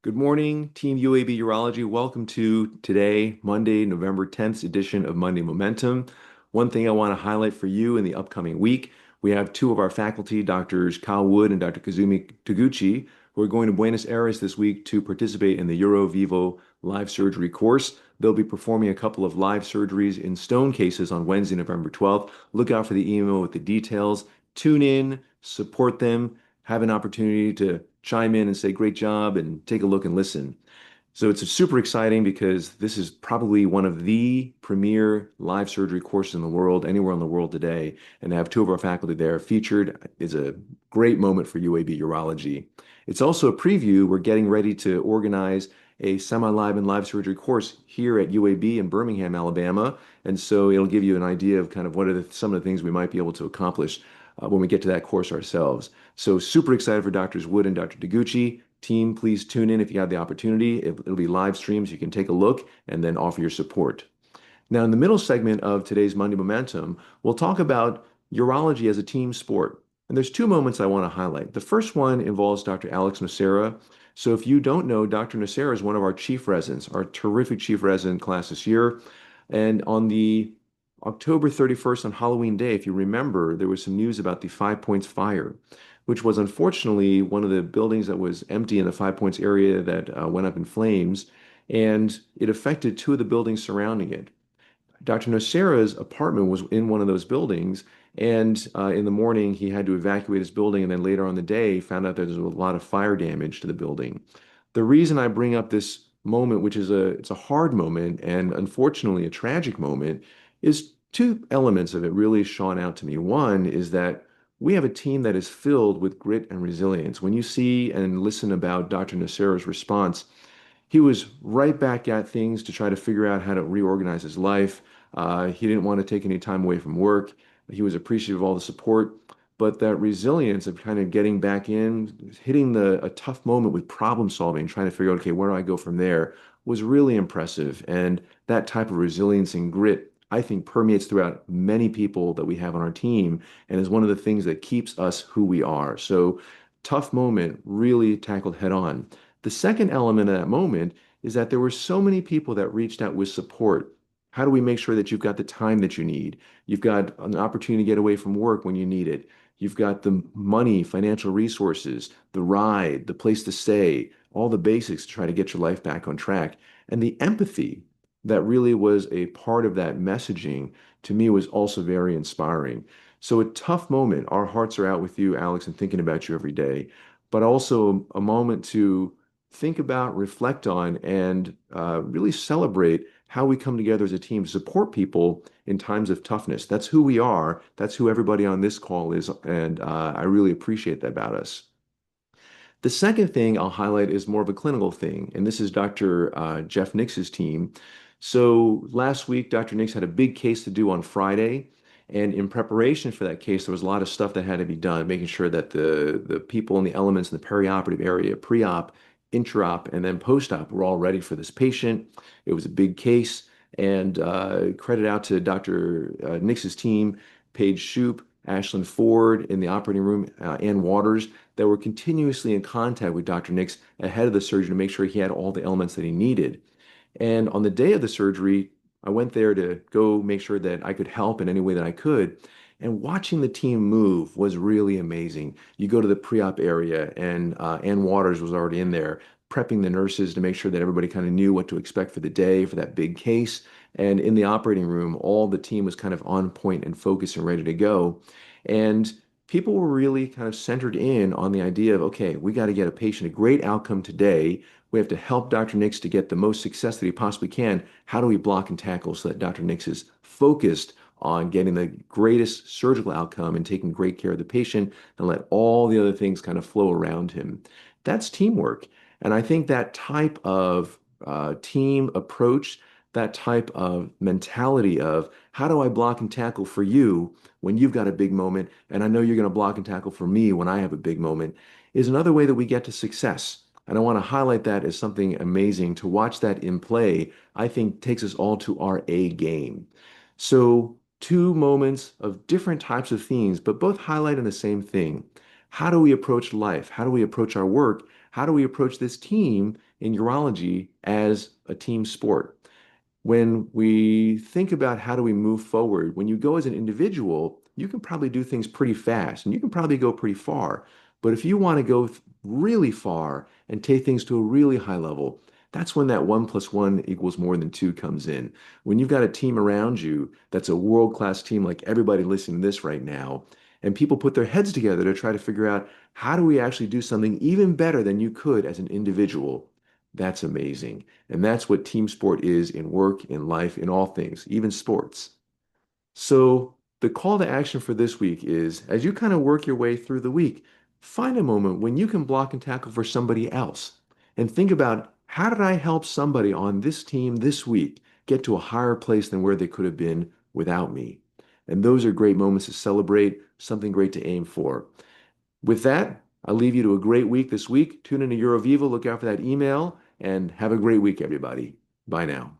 Good morning, Team UAB Urology. Welcome to today, Monday, November 10th edition of Monday Momentum. One thing I want to highlight for you in the upcoming week, we have two of our faculty, Drs. Kyle Wood and Dr. Kazumi Taguchi, who are going to Buenos Aires this week to participate in the UroVivo live surgery course. They'll be performing a couple of live surgeries in stone cases on Wednesday, November 12th. Look out for the email with the details. Tune in, support them, have an opportunity to chime in and say, great job, and take a look and listen. So it's super exciting because this is probably one of the premier live surgery courses in the world, anywhere in the world today. And to have two of our faculty there featured is a great moment for UAB Urology. It's also a preview. We're getting ready to organize a semi-live and live surgery course here at UAB in Birmingham, Alabama. And so it'll give you an idea of kind of what are some of the things we might be able to accomplish when we get to that course ourselves. So super excited for Drs. Wood and Dr. Taguchi. Team, please tune in if you have the opportunity. It'll be live streams. You can take a look and then offer your support. Now, in the middle segment of today's Monday Momentum, we'll talk about urology as a team sport. And there's two moments I want to highlight. The first one involves Dr. Alex Nocera. So if you don't know, Dr. Nocera is one of our chief residents, our terrific chief resident class this year. And on the October 31st, on Halloween Day, if you remember, there was some news about the Five Points fire, which was unfortunately one of the buildings that was empty in the Five Points area that went up in flames, and it affected two of the buildings surrounding it. Dr. Nocera's apartment was in one of those buildings, and in the morning he had to evacuate his building, and then later on the day found out that there was a lot of fire damage to the building. The reason I bring up this moment, which is it's a hard moment and unfortunately a tragic moment, is two elements of it really shone out to me. One is that we have a team that is filled with grit and resilience. When you see and listen about Dr. Nocera's response, he was right back at things to try to figure out how to reorganize his life. He didn't want to take any time away from work. He was appreciative of all the support, but that resilience of kind of getting back in, hitting a tough moment with problem solving, trying to figure out, okay, where do I go from there, was really impressive. And that type of resilience and grit, I think, permeates throughout many people that we have on our team and is one of the things that keeps us who we are. So, tough moment, really tackled head on. The second element of that moment is that there were so many people that reached out with support. How do we make sure that you've got the time that you need? You've got an opportunity to get away from work when you need it. You've got the money, financial resources, the ride, the place to stay, all the basics to try to get your life back on track. And the empathy that really was a part of that messaging to me was also very inspiring. So, a tough moment. Our hearts are out with you, Alex, and thinking about you every day, but also a moment to think about, reflect on, and really celebrate how we come together as a team to support people in times of toughness. That's who we are. That's who everybody on this call is. And I really appreciate that about us. The second thing I'll highlight is more of a clinical thing, and this is Dr. Jeff Nix's team. So last week, Dr. Nix had a big case to do on Friday. And in preparation for that case, there was a lot of stuff that had to be done, making sure that the people and the elements in the perioperative area, pre-op, intra-op, and then post-op were all ready for this patient. It was a big case, and credit out to Dr. Nix's team, Paige Shoup, Ashlyn Ford in the operating room, Ann Waters, that were continuously in contact with Dr. Nix ahead of the surgery to make sure he had all the elements that he needed. And on the day of the surgery, I went there to go make sure that I could help in any way that I could. And watching the team move was really amazing. You go to the pre-op area, and Ann Waters was already in there, prepping the nurses to make sure that everybody kind of knew what to expect for the day for that big case. And in the operating room, all the team was kind of on point and focused and ready to go. And people were really kind of centered in on the idea of, okay, we got to get a patient a great outcome today. We have to help Dr. Nix to get the most success that he possibly can. How do we block and tackle so that Dr. Nix is focused on getting the greatest surgical outcome and taking great care of the patient and let all the other things kind of flow around him? That's teamwork. And I think that type of team approach, that type of mentality of how do I block and tackle for you when you've got a big moment, and I know you're going to block and tackle for me when I have a big moment, is another way that we get to success. And I want to highlight that as something amazing. To watch that in play, I think takes us all to our A game. So, two moments of different types of themes, but both highlighting the same thing. How do we approach life? How do we approach our work? How do we approach this team in urology as a team sport. When we think about how do we move forward, when you go as an individual, you can probably do things pretty fast and you can probably go pretty far. But if you want to go really far and take things to a really high level, that's when that 1 + 1 = more than two comes in. When you've got a team around you that's a world-class team, like everybody listening to this right now, and people put their heads together to try to figure out how do we actually do something even better than you could as an individual, that's amazing. And that's what team sport is in work, in life, in all things, even sports. So the call to action for this week is as you kind of work your way through the week, find a moment when you can block and tackle for somebody else and think about how did I help somebody on this team this week get to a higher place than where they could have been without me. And those are great moments to celebrate, something great to aim for. With that, I'll leave you to a great week this week. Tune into UroVivo, look out for that email, and have a great week, everybody. Bye now.